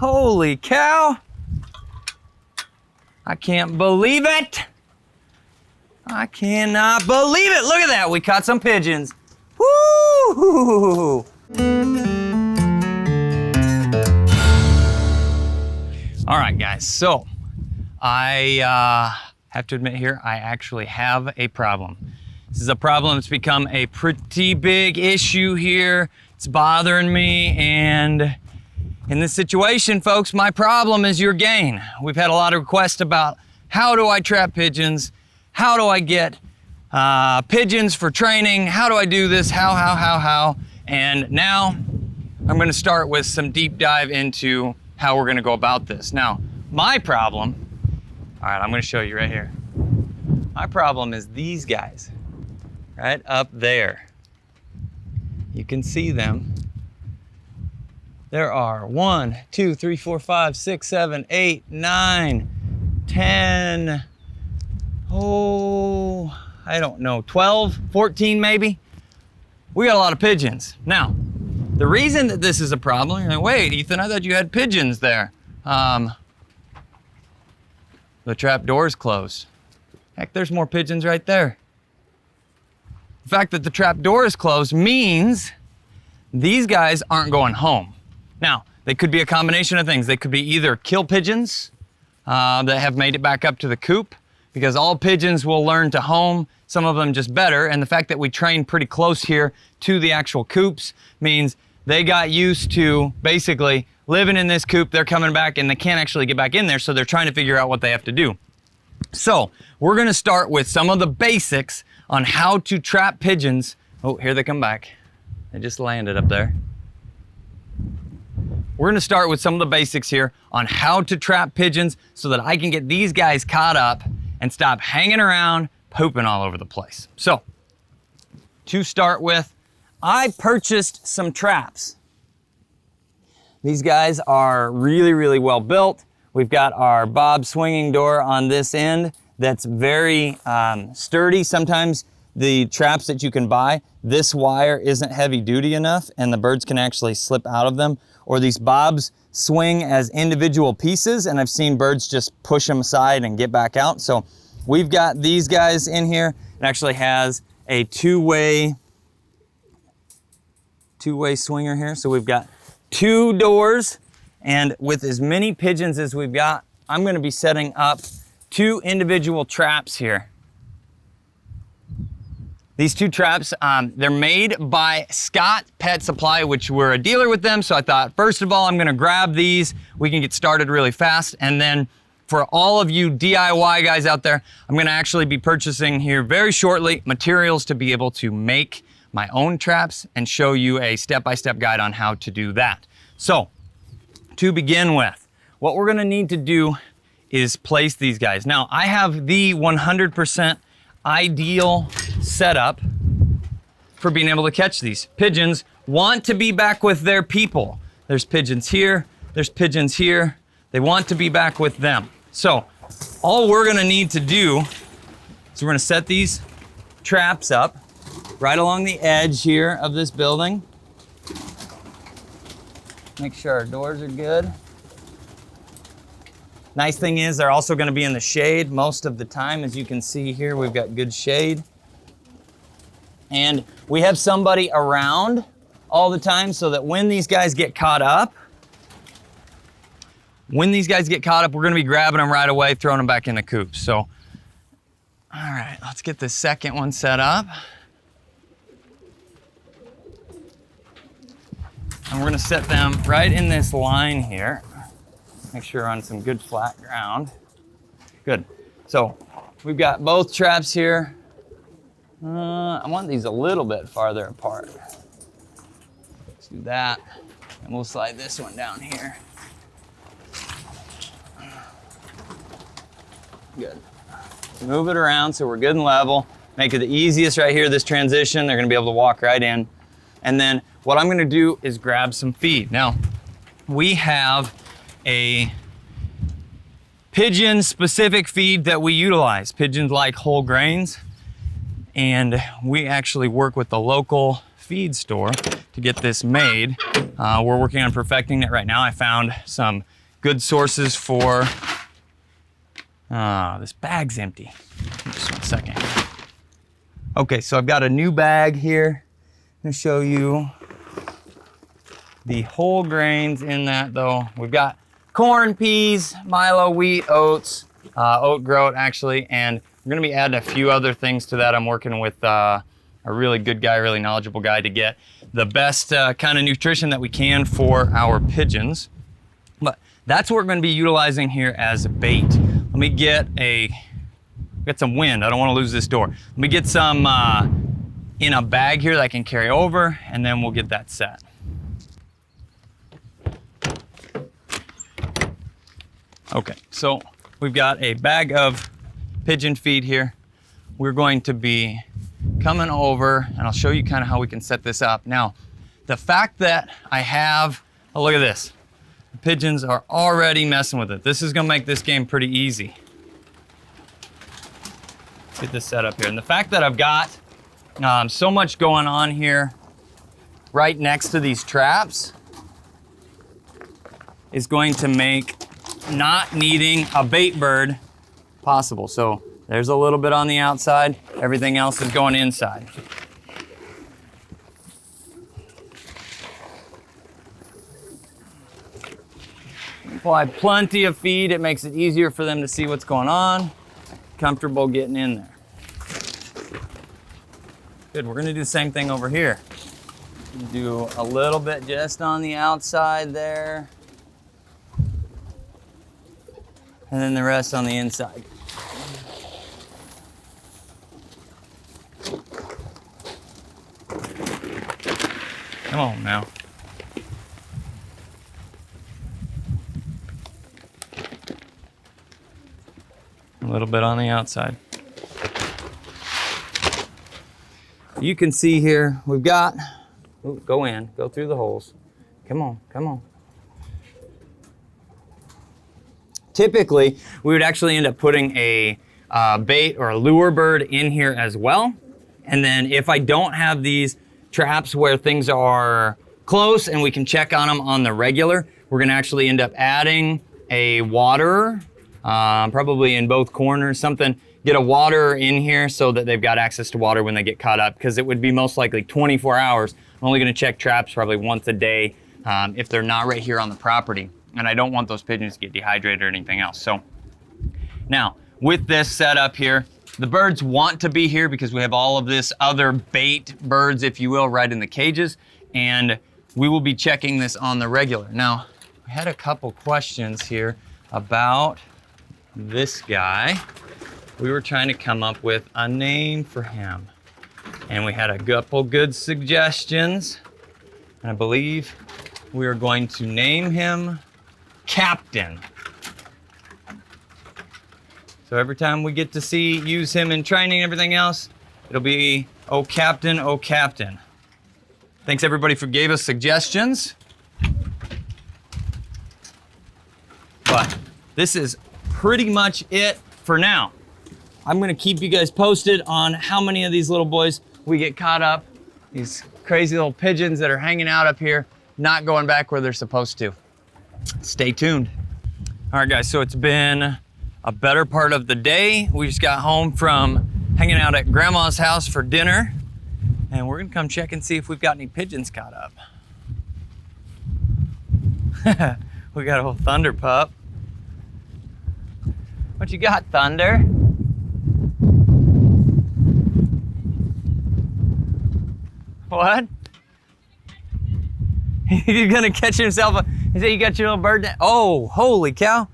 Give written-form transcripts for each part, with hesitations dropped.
Holy cow. I can't believe it. I cannot believe it. Look at that. We caught some pigeons. Woo! All right, guys. So I have to admit here, I actually have a problem. This is a problem that's become a pretty big issue here. It's bothering me, and in this situation, folks, my problem is your gain. We've had a lot of requests about how do I trap pigeons? How do I get pigeons for training? How do I do this? How? And now I'm gonna start with some deep dive into how we're gonna go about this. Now, my problem, all right, I'm gonna show you right here. My problem is these guys, right up there. You can see them. There are 1, 2, 3, 4, 5, 6, 7, 8, 9, 10, I don't know, 12, 14 maybe. We got a lot of pigeons. Now, the reason that this is a problem, you're like, wait, Ethan, I thought you had pigeons there. The trap door's closed. Heck, there's more pigeons right there. The fact that the trap door is closed means these guys aren't going home. Now, they could be a combination of things. They could be either kill pigeons that have made it back up to the coop, because all pigeons will learn to home, some of them just better, and the fact that we train pretty close here to the actual coops means they got used to basically living in this coop, they're coming back and they can't actually get back in there, so they're trying to figure out what they have to do. So, we're gonna start with some of the basics on how to trap pigeons. Oh, here they come back. They just landed up there. We're gonna start with some of the basics here on how to trap pigeons so that I can get these guys caught up and stop hanging around, pooping all over the place. So, to start with, I purchased some traps. These guys are really, really well built. We've got our bob swinging door on this end that's very sturdy. Sometimes the traps that you can buy, this wire isn't heavy duty enough and the birds can actually slip out of them. Or these bobs swing as individual pieces, and I've seen birds just push them aside and get back out. So we've got these guys in here. It actually has a two-way swinger here. So we've got 2 doors, and with as many pigeons as we've got, I'm gonna be setting up 2 individual traps here. These 2 traps, they're made by Scott Pet Supply, which we're a dealer with them. So I thought, first of all, I'm gonna grab these. We can get started really fast. And then for all of you DIY guys out there, I'm gonna actually be purchasing here very shortly materials to be able to make my own traps and show you a step-by-step guide on how to do that. So, to begin with, what we're gonna need to do is place these guys. Now, I have the 100% ideal setup for being able to catch these. Pigeons want to be back with their people. There's pigeons here, there's pigeons here. They want to be back with them. So, all we're gonna need to do is we're gonna set these traps up right along the edge here of this building. Make sure our doors are good. Nice thing is they're also gonna be in the shade most of the time. As you can see here, we've got good shade. And we have somebody around all the time so that when these guys get caught up, we're gonna be grabbing them right away, throwing them back in the coop. So, all right, let's get the second one set up. And we're gonna set them right in this line here. Make sure we're on some good flat ground. Good. So we've got both traps here. I want these a little bit farther apart. Let's do that. And we'll slide this one down here. Good. Move it around so we're good and level. Make it the easiest right here, this transition. They're gonna be able to walk right in. And then what I'm gonna do is grab some feed. Now, we have a pigeon specific feed that we utilize. Pigeons like whole grains, and we actually work with the local feed store to get this made. We're working on perfecting it right now. I found some good sources for, this bag's empty. Just 1 second. Okay, so I've got a new bag here. I'm gonna show you the whole grains in that though. We've got corn, peas, milo, wheat, oats, oat groat actually, and we're gonna be adding a few other things to that. I'm working with a really good guy, really knowledgeable guy to get the best kind of nutrition that we can for our pigeons. But that's what we're gonna be utilizing here as bait. Let me get some wind. I don't wanna lose this door. Let me get some in a bag here that I can carry over, and then we'll get that set. Okay, so we've got a bag of pigeon feed here. We're going to be coming over and I'll show you kind of how we can set this up. Now, the fact that I have, oh, look at this. The pigeons are already messing with it. This is gonna make this game pretty easy. Let's get this set up here. And the fact that I've got so much going on here right next to these traps is going to make not needing a bait bird possible. So there's a little bit on the outside, everything else is going inside. Apply plenty of feed, it makes it easier for them to see what's going on, comfortable getting in there. Good, we're gonna do the same thing over here. Do a little bit just on the outside there. And then the rest on the inside. Come on now. A little bit on the outside. You can see here, we've got, ooh, go in, go through the holes. Come on, come on. Typically, we would actually end up putting a bait or a lure bird in here as well. And then if I don't have these traps where things are close and we can check on them on the regular, we're gonna actually end up adding a waterer, probably in both corners, something, get a waterer in here so that they've got access to water when they get caught up, because it would be most likely 24 hours. I'm only gonna check traps probably once a day if they're not right here on the property. And I don't want those pigeons to get dehydrated or anything else. So now with this setup here, the birds want to be here because we have all of this other bait birds, if you will, right in the cages. And we will be checking this on the regular. Now, we had a couple questions here about this guy. We were trying to come up with a name for him. And we had a couple good suggestions. And I believe we are going to name him Captain. So every time we get to use him in training and everything else, it'll be, oh Captain, oh Captain. Thanks everybody for gave us suggestions. But this is pretty much it for now. I'm gonna keep you guys posted on how many of these little boys we get caught up. These crazy little pigeons that are hanging out up here, not going back where they're supposed to. Stay tuned. All right guys, so it's been a better part of the day. We just got home from hanging out at Grandma's house for dinner, and we're gonna come check and see if we've got any pigeons caught up. We got a whole Thunder pup. What you got, Thunder? What? He's gonna catch himself he said, you got your little bird down? Oh, holy cow.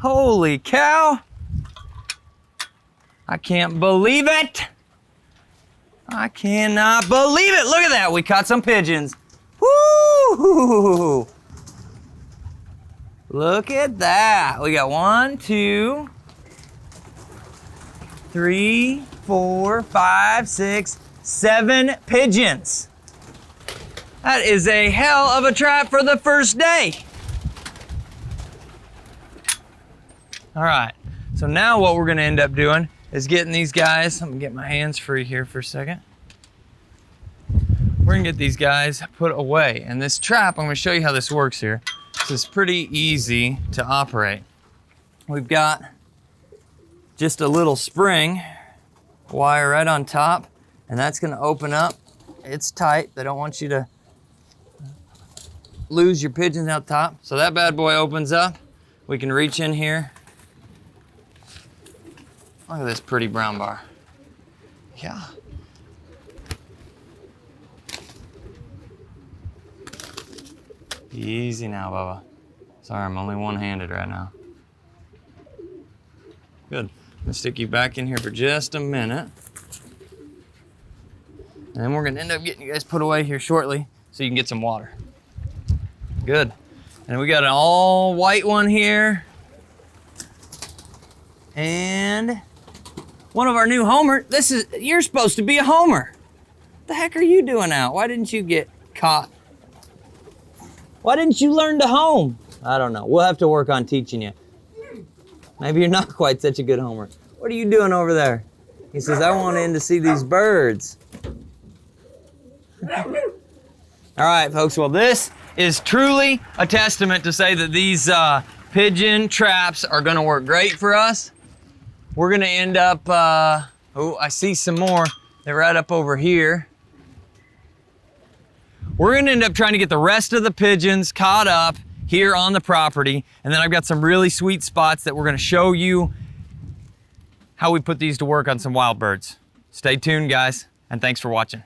Holy cow. I can't believe it. I cannot believe it. Look at that, we caught some pigeons. Woo! Look at that. We got 1, 2, 3, 4, 5, 6, 7 pigeons. That is a hell of a trap for the first day. All right, so now what we're gonna end up doing is getting these guys, I'm gonna get my hands free here for a second. we're gonna get these guys put away. And this trap, I'm gonna show you how this works here. This is pretty easy to operate. We've got just a little spring wire right on top, and that's gonna open up. It's tight. They don't want you to lose your pigeons out top. So that bad boy opens up. We can reach in here. Look at this pretty brown bar. Yeah. Easy now, Bubba. Sorry, I'm only one-handed right now. Good. I'm gonna stick you back in here for just a minute. And then we're gonna end up getting you guys put away here shortly so you can get some water. Good. And we got an all white one here. And one of our new homer. You're supposed to be a homer. What the heck are you doing out? Why didn't you get caught? Why didn't you learn to home? I don't know. We'll have to work on teaching you. Maybe you're not quite such a good homer. What are you doing over there? He says, I want in to see these birds. All right, folks. Well, this is truly a testament to say that these pigeon traps are gonna work great for us. We're gonna end up, oh, I see some more. They're right up over here. We're gonna end up trying to get the rest of the pigeons caught up here on the property. And then I've got some really sweet spots that we're gonna show you how we put these to work on some wild birds. Stay tuned, guys, and thanks for watching.